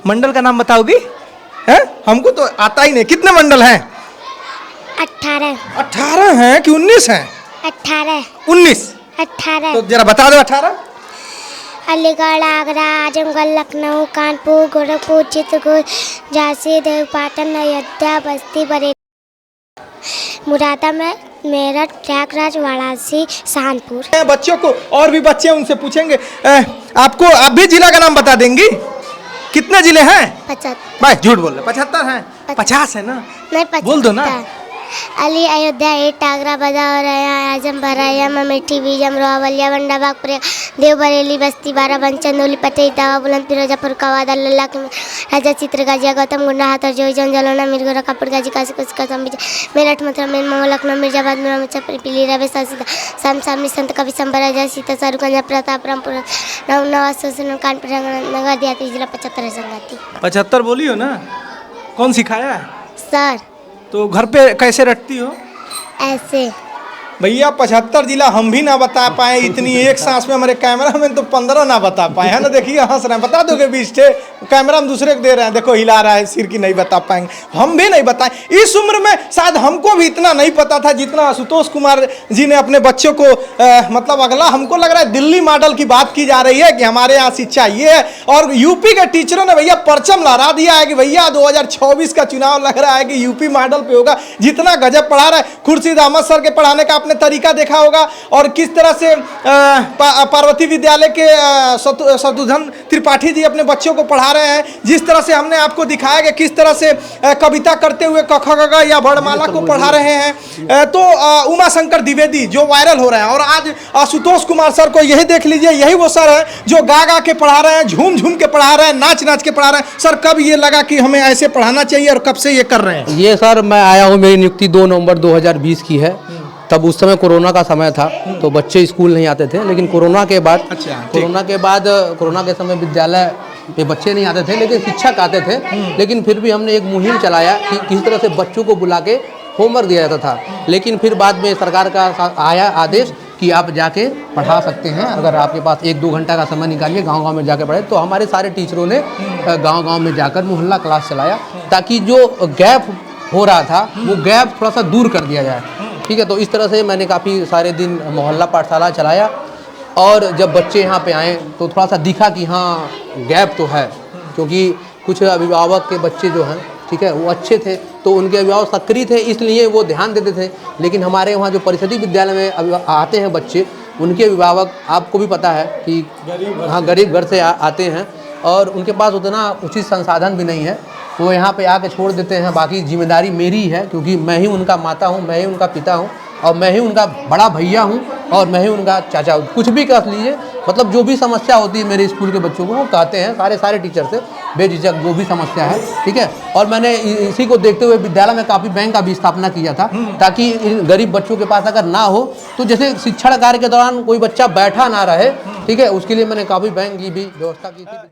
मंडल का नाम बताओगी? है हमको तो आता ही नहीं। कितने मंडल हैं? 18 18 हैं कि 19 हैं? 18 19। 18 तो जरा बता दो 18। अलीगढ़, आगरा, आजमगढ़, लखनऊ, कानपुर, गोरखपुर, चित्रकूट, झांसी, देव, पाटन, अयोध्या, बस्ती, बरेली, मुरादाबाद, मेरठ, प्रयागराज, वाराणसी, सहारनपुर। बच्चों को और भी बच्चे उनसे पूछेंगे। आपको आप भी जिला का नाम बता देंगी? कितने जिले हैं? 75। भाई झूठ बोल रहे। 75 हैं? 50 है ना? नहीं 75। बोल दो ना। अली, अयोध्या, एट, आगरा, बदायूं, आजम, बरैया, अमेठी, बीजम, रोहवलिया, बंडाबाग, देव, बरेली, बस्ती, बाराबंकी, चंदौली, पटेल, इटावा, बुलंदपुर, फिरोजापुर, कवादा, लल्ला, राजा, चित्र, गाजिया, गौतम, गुंडा, हाथर, जोईजन, जलौना, मिर्गोरा, कापुर, गाजी, काशी, कसम, मेरठ, मथुरा, मेरठ, लखनऊ, मिर्जाबाद, मिर्जा, पीली, रवे, सामनी, संत कवि, संबरा, सीता, सारूगंज, प्रताप, रामपुर, नवास, कानपुर, नगर, देहाती, जिला 75 संगाती। 75 बोली हो ना? कौन सिखाया है? सर। तो घर पे कैसे रटती हो? ऐसे। भैया 75 जिला हम भी ना बता पाए इतनी एक सांस में। हमारे कैमरा में तो 15 ना बता पाए है ना। देखिए हंस रहे हैं। बता दोगे 20 थे? कैमरा हम दूसरे को दे रहे हैं, देखो हिला रहा है सिर की। नहीं बता पाएंगे, हम भी नहीं बताएं। इस उम्र में शायद हमको भी इतना नहीं पता था जितना आशुतोष कुमार जी ने अपने बच्चों को मतलब अगला हमको लग रहा है दिल्ली मॉडल की बात की जा रही है कि हमारे यहाँ शिक्षा ये है। और यूपी के टीचरों ने भैया परचम लहरा दिया है कि भैया 2024 का चुनाव लग रहा है कि यूपी मॉडल पे होगा। जितना गजब पढ़ा रहा है। खुर्शीद अहमद सर के पढ़ाने का आपने तरीका देखा होगा और किस तरह से पार्वती विद्यालय के शत्रुघ्न त्रिपाठी जी अपने बच्चों को पढ़ा रहे हैं। जिस तरह से हमने आपको दिखाया कि किस तरह से कविता करते हुए क ख ग या वर्णमाला को पढ़ा रहे हैं। तो उमा शंकर द्विवेदी जो वायरल हो रहे हैं। और आज आशुतोष कुमार सर को यही देख लीजिए, यही वो सर है जो गा गा के पढ़ा रहे हैं, झूम झूम के पढ़ा रहे हैं, नाच नाच के पढ़ा रहे हैं। सर कब ये लगा कि हमें ऐसे पढ़ाना चाहिए और कब से ये कर रहे हैं? ये सर मैं आया हूँ, मेरी नियुक्ति 2 नवंबर 2020 की है। तब उस समय कोरोना का समय था तो बच्चे स्कूल नहीं आते थे। लेकिन कोरोना के बाद कोरोना के समय विद्यालय पे बच्चे नहीं आते थे लेकिन शिक्षक आते थे। लेकिन फिर भी हमने एक मुहिम चलाया कि किस तरह से बच्चों को बुला के होमवर्क दिया जाता था। लेकिन फिर बाद में सरकार का आया आदेश कि आप जाके पढ़ा सकते हैं, अगर आपके पास 1-2 घंटा का समय निकालिए गांव-गांव में जाके पढ़े। तो हमारे सारे टीचरों ने गांव-गांव में जाकर मोहल्ला क्लास चलाया ताकि जो गैप हो रहा था वो गैप थोड़ा सा दूर कर दिया जाए। ठीक है, तो इस तरह से मैंने काफ़ी सारे दिन मोहल्ला पाठशाला चलाया। और जब बच्चे यहाँ पे आए तो थोड़ा सा दिखा कि हाँ गैप तो है, क्योंकि कुछ अभिभावक के बच्चे जो हैं ठीक है वो अच्छे थे तो उनके अभिभावक सक्रिय थे इसलिए वो ध्यान देते थे। लेकिन हमारे वहाँ जो परिषदीय विद्यालय में आते हैं बच्चे, उनके अभिभावक आपको भी पता है कि हाँ गरीब घर से आते हैं और उनके पास उतना उचित संसाधन भी नहीं है। वो यहाँ पे आके छोड़ देते हैं। बाकी जिम्मेदारी मेरी है क्योंकि मैं ही उनका माता हूँ, मैं ही उनका पिता हूँ और मैं ही उनका बड़ा भैया हूँ और मैं ही उनका चाचा हूँ। कुछ भी कह लीजिए, मतलब जो भी समस्या होती है मेरे स्कूल के बच्चों को वो कहते हैं सारे टीचर से बेझिझक जो भी समस्या है। ठीक है, और मैंने इसी को देखते हुए विद्यालय में काफ़ी बैंक का भी स्थापना किया था ताकि गरीब बच्चों के पास अगर ना हो तो जैसे शिक्षण कार्य के दौरान कोई बच्चा बैठा ना रहे, ठीक है, उसके लिए मैंने काफ़ी बैंक की भी व्यवस्था की थी।